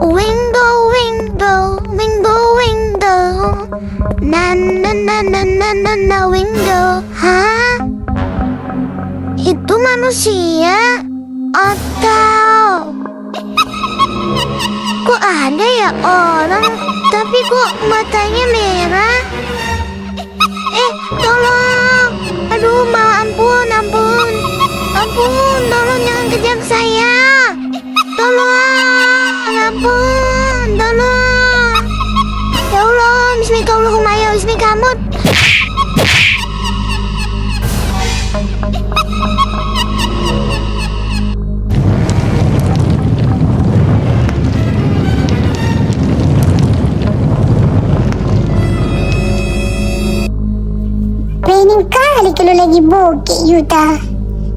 Window, window, window, window. Na na na na na na na window. Hah? Itu manusia? Atau kok ada ya orang, tapi kok matanya merah? Tolong! Aduh, ampun, ampun. Ampun, tolong jangan kejam saya. Tolong, ampun, tolong. Ya Allah, bismillahirrahmanirrahim, bismillah. Pengen kali kalau lagi bokeh Yuta.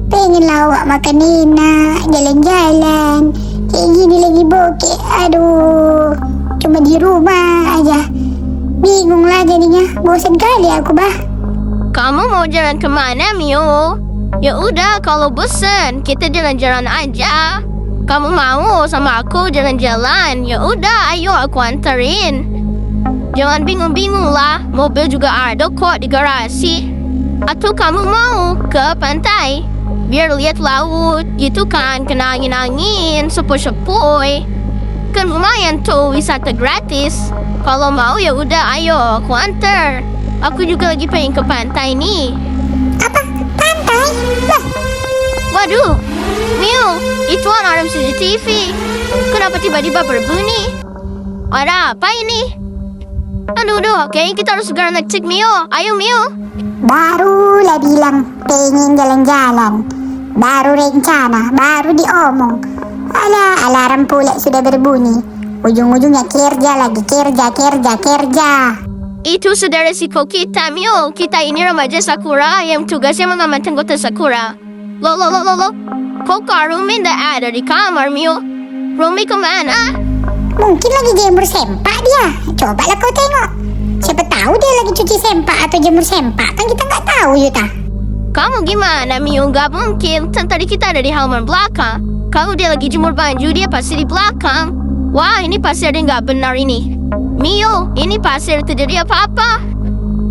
Pengen lawak makan enak, jalan-jalan. Kayak gini lagi bokeh, aduh. Cuma di rumah aja. Bingung lah jadinya, bosan kali aku bah. Kamu mau jalan kemana, Mio? Ya udah, kalau bosan kita jalan-jalan aja. Kamu mau sama aku jalan-jalan? Ya udah, ayo aku anterin. Jangan bingung-bingung lah, mobil juga ada kok di garasi. Atau kamu mau ke pantai? Biar lihat laut, gitu kan, kena angin-angin, sepoi-sepoi. Kan lumayan tuh wisata gratis. Kalau mau ya udah, ayo aku anter. Aku juga lagi pengen ke pantai nih. Apa? Pantai? Lah, Waduh, Mio, itu alarm CCTV. Kenapa tiba-tiba berbunyi? Ada apa ini? Aduh, kayaknya kita harus segera ngecek Mio. Ayo Mio. barulah bilang pengen jalan-jalan. Baru rencana, baru diomong. Alah, alarm pula sudah berbunyi. Ujung-ujungnya kerja lagi, kerja. Itu sudah resiko kita, Mio. Kita ini remaja Sakura yang tugasnya mengamankan kota Sakura. Lo. Kok Kak Rumi nggak ada di kamar, Mio? Rumi kemana? Mungkin lagi jemur sempak dia. Cobalah kau tengok. Siapa tahu dia lagi cuci sempak atau jemur sempak. Kan kita nggak tahu, Yuta. Kamu gimana, Mio? Nggak mungkin. Kan tadi kita ada di halaman belakang. Kalau dia lagi jemur baju, dia pasti di belakang. Wah, ini pasti ada yang nggak benar ini. Mio, ini pasti ada terjadi apa-apa.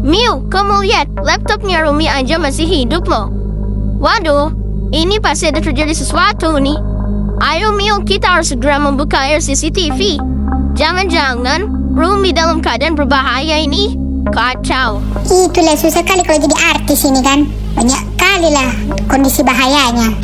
Mio, kamu lihat. Laptopnya Rumi aja masih hidup loh. Waduh, ini pasti ada terjadi sesuatu nih. Ayo Mio, kita harus segera membuka layar CCTV. Jangan-jangan Rumi dalam keadaan berbahaya ini. Kacau. Itulah susah kali kalau jadi artis ini kan. Banyak kali lah kondisi bahayanya.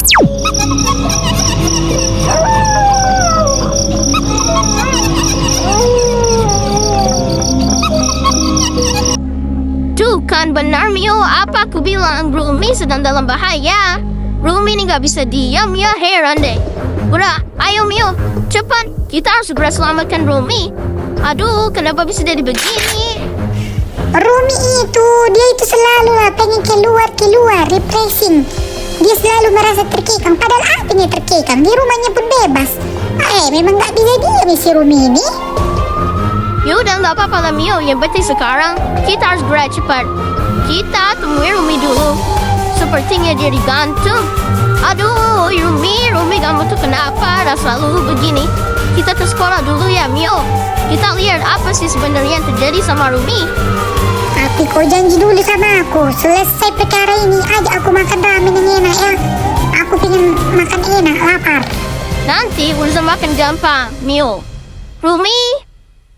Tuh kan benar Mio, apa aku bilang Rumi sedang dalam bahaya. Rumi ini gak bisa diam ya, heran deh. Udah, ayo Mio, cepat. Kita harus segera selamatkan Rumi. Aduh, kenapa bisa jadi begini? Rumi dia itu selalu lah pengen keluar, refreshing. Dia selalu merasa terkekang, padahal artinya terkekang. Di rumahnya pun bebas. Memang gak bisa diam si Rumi ini. Yaudah, gak apa-apa lah Mio. Yang penting sekarang kita harus gerak cepat. Kita temui Rumi dulu. Sepertinya dia digantung. Aduh, Rumi kamu tuh kenapa selalu begini? Kita ke sekolah dulu ya Mio. Kita lihat apa sih sebenarnya yang terjadi sama Rumi. Tapi kau janji dulu sama aku. Selesai perkara ini aja aku makan ramen yang enak ya. Aku pengen makan enak, lapar. Nanti urusan makan gampang, Mio. Rumi,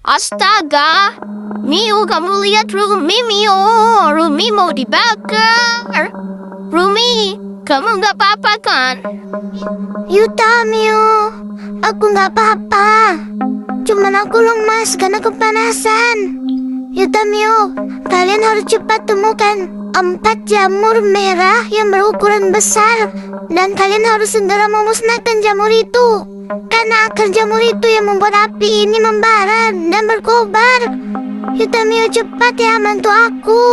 astaga. Mio, kamu lihat Rumi, Mio. Rumi mau dibakar. Rumi, kamu nggak apa-apa kan? Yuta, Mio, aku nggak apa-apa. Cuman aku lemas karena kepanasan. Yuta, Mio, kalian harus cepat temukan 4 jamur merah yang berukuran besar. Dan kalian harus segera memusnahkan jamur itu. Karena akar jamur itu yang membuat api ini membara dan berkobar. Yuta, Mio, cepat ya, bantu aku.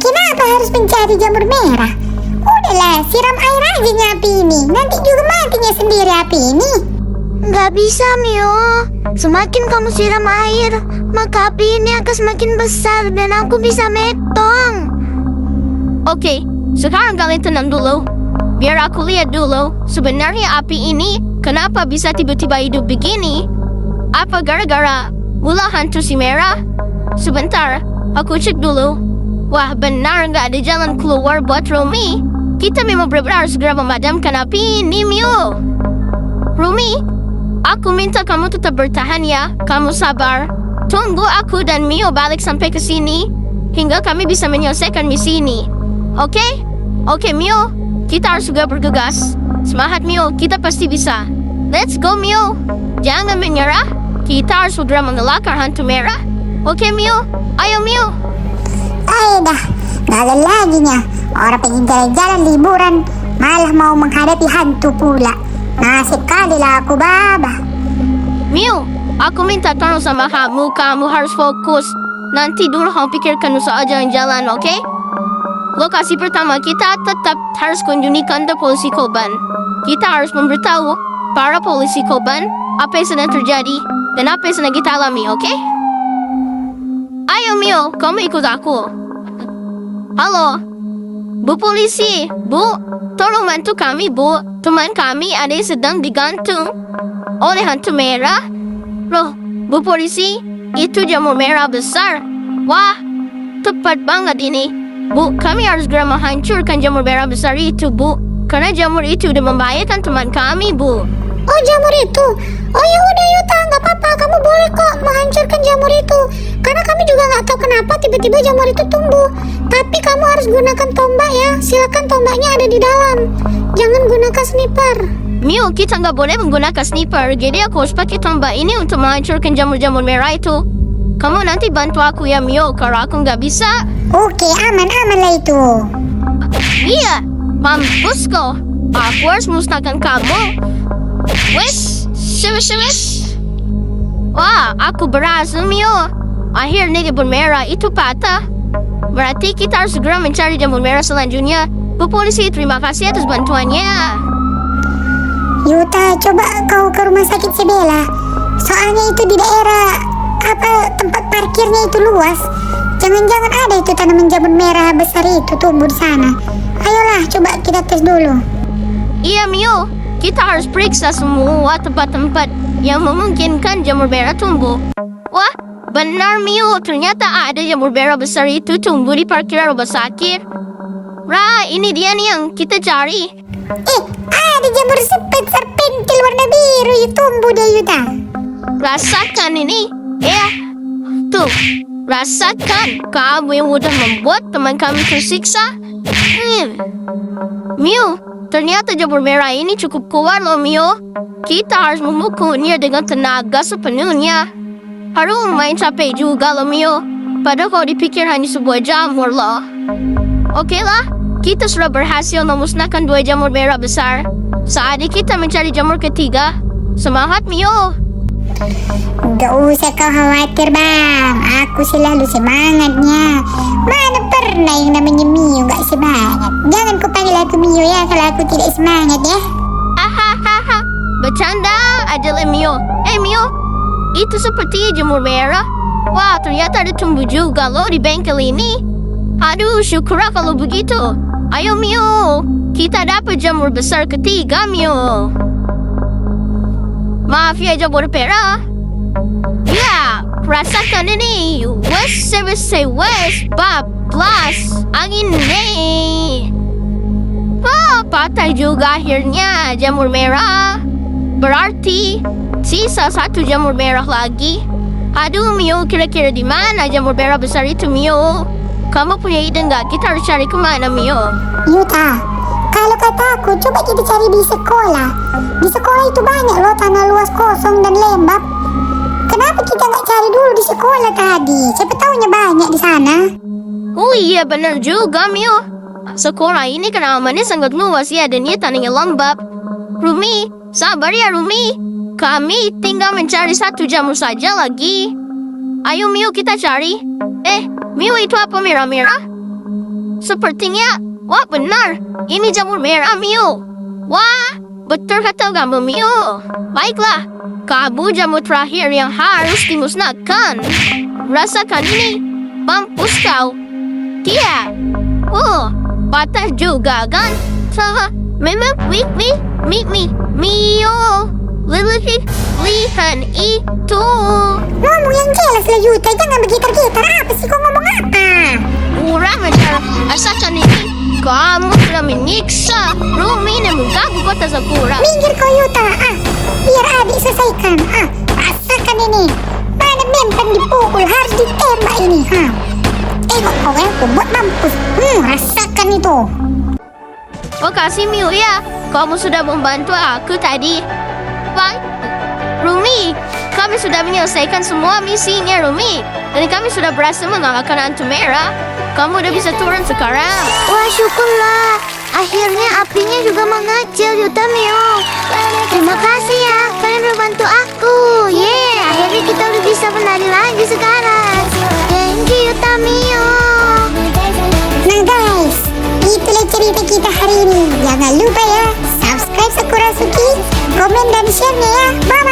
Kenapa harus mencari jamur merah? Udahlah, siram air aja nyapi ini. Nanti juga matinya sendiri api ini. Nggak bisa, Mio. Semakin kamu siram air, maka api ini akan semakin besar dan aku bisa metong. Oke, sekarang kalian tenang dulu. Biar aku lihat dulu, sebenarnya api ini kenapa bisa tiba-tiba hidup begini? Apa gara-gara mula hantu si Mera? Sebentar, aku cek dulu. Wah, benar nggak ada jalan keluar buat Rumi. Kita memang benar-benar segera memadamkan api ini, Mio. Rumi, aku minta kamu tetap bertahan ya. Kamu sabar. Tunggu aku dan Mio balik sampai ke sini hingga kami bisa menyelesaikan misi ini. Oke? Oke, Mio. Kita harus juga bergegas. Semangat, Mio. Kita pasti bisa. Let's go, Mio. Jangan menyerah. Kita harus segera mengelakar hantu merah. Oke, Mio. Ayo, Mio. Ay dah, gagal lagi niya. Orang pengen jalan-jalan liburan, malah mau menghadapi hantu pula. Nasib kali lah aku, Baba. Mio, aku minta tolong sama kamu. Kamu harus fokus. Nanti dulu kamu pikirkan soal jalan-jalan, oke? Lokasi pertama kita tetap harus kunjungi kantor polisi Koban. Kita harus memberitahu para polisi Koban apa yang sedang terjadi dan apa yang sedang kita alami, oke? Ayo Mio, kamu ikut aku. Halo, Bu Polisi, Bu, tolong bantu kami, Bu. Teman kami ada yang sedang digantung oleh hantu merah. Loh, Bu Polisi, itu jamur merah besar. Wah, tepat banget ini. Bu, kami harus segera menghancurkan jamur merah besar itu, Bu. Karena jamur itu udah membahayakan teman kami, Bu. Oh, jamur itu? Oh ya udah Yuta, nggak apa-apa. Kamu boleh kok menghancurkan jamur itu. Karena kami juga nggak tahu kenapa tiba-tiba jamur itu tumbuh. Tapi kamu harus gunakan tombak ya. Silakan tombaknya ada di dalam. Jangan gunakan sniper. Mio, kita nggak boleh menggunakan sniper. Jadi aku harus pakai tombak ini untuk menghancurkan jamur-jamur merah itu. Kamu nanti bantu aku ya, Mio. Kalau aku nggak bisa... Oke, aman-aman lah itu. Iya, mampus kau. Aku harus musnahkan kamu. Wes, wes. Wah, aku berhasil, Mio. Akhirnya jamur merah itu patah. Berarti kita harus segera mencari jamur merah selanjutnya. Bu Polisi, terima kasih atas bantuannya. Yuta, coba kau ke rumah sakit si Bella. Soalnya itu di daerah tempat parkirnya itu luas. Jangan-jangan ada itu tanaman jamur merah besar itu tumbuh di sana. Ayolah, coba kita tes dulu. Iya, Mio. Kita harus periksa semua tempat-tempat yang memungkinkan jamur merah tumbuh. Wah, benar, Mio. Ternyata ada jamur merah besar itu tumbuh di parkiran rumah sakit. Rah, ini dia nih yang kita cari. Ada jamur serpentil warna biru itu tumbuh dia, Yuta. Rasakan ini. Tuh. Rasakan. Kamu yang udah membuat teman kami tersiksa. Mio, ternyata jamur merah ini cukup kuat loh, Mio. Kita harus memukulnya dengan tenaga sepenuhnya. Harus lumayan capek juga loh, Mio. Padahal kalau dipikir hanya sebuah jamur loh. Oke lah, kita sudah berhasil memusnahkan 2 jamur merah besar. Saatnya kita mencari jamur ketiga. Semangat, Mio. Gak usah kau khawatir, Bang. Aku selalu semangatnya. Mana pernah yang namanya Mio gak semangat. Jangan kau panggil aku Mio ya kalau aku tidak semangat ya. Hahaha, bercanda aja lah, Mio. Mio, itu seperti jamur merah. Wah, ternyata ada tumbuh juga loh di bengkel ini. Aduh, syukurlah kalau begitu. Ayo, Mio. Kita dapat jamur besar ketiga, Mio. Maaf ya, jamur merah. Ya, rasakan ini. Wes, bablas. Angin nih. Patah juga akhirnya jamur merah. Berarti sisa 1 jamur merah lagi. Aduh, Mio, kira-kira di mana jamur merah besar itu, Mio? Kamu punya ide nggak? Kita harus cari kemana, Mio? Yuta, kalau kata aku, coba kita cari di sekolah. Di sekolah itu banyak loh tanah luas kosong dan lembab. Kenapa kita nggak cari dulu di sekolah tadi? Siapa taunya banyak di sana. Oh iya, benar juga, Mio. Sekolah ini kenamannya sangat luas ya, dan ia tanahnya lembab. Rumi, sabar ya, Rumi. Kami tinggal mencari 1 jamur saja lagi. Ayo, Mio, kita cari. Mio, itu apa merah-merah? Sepertinya, wah benar. Ini jamur merah, Mio. Wah, betul kata kamu, Mio. Baiklah, kamu jamur terakhir yang harus dimusnahkan. Rasakan ini. Mampus kau. Dia. Patah juga kan? Memang, Mio. Lihat itu. Ngomong yang jelas lah Yuta, jangan bergitar-gitar. Apa sih kau ngomong apa? Kurang ajar. Asalkan ini kamu sudah menyiksa Rumi dan mengganggu kota Sakura. Minggir kau Yuta, biar adik selesaikan. Rasakan ini. Mana mempan dipukul, harus ditembak ini. Tengok kau aku buat mampus. Rasakan itu. Makasih Miu ya. Kamu sudah membantu aku tadi. Bye. Rumi, kami sudah menyelesaikan semua misinya Rumi. Dan kami sudah berhasil mengalahkan hantu merah. Kamu udah bisa turun sekarang. Wah, syukurlah. Akhirnya apinya juga mengecil, Utamio. Terima kasih ya, kalian membantu aku. Akhirnya kita udah bisa menari lagi sekarang. Thank you, Utamio. Nah guys, itulah cerita kita hari ini. Jangan lupa ya, subscribe Sakura Suki, komen dan share-nya ya. Bye-bye.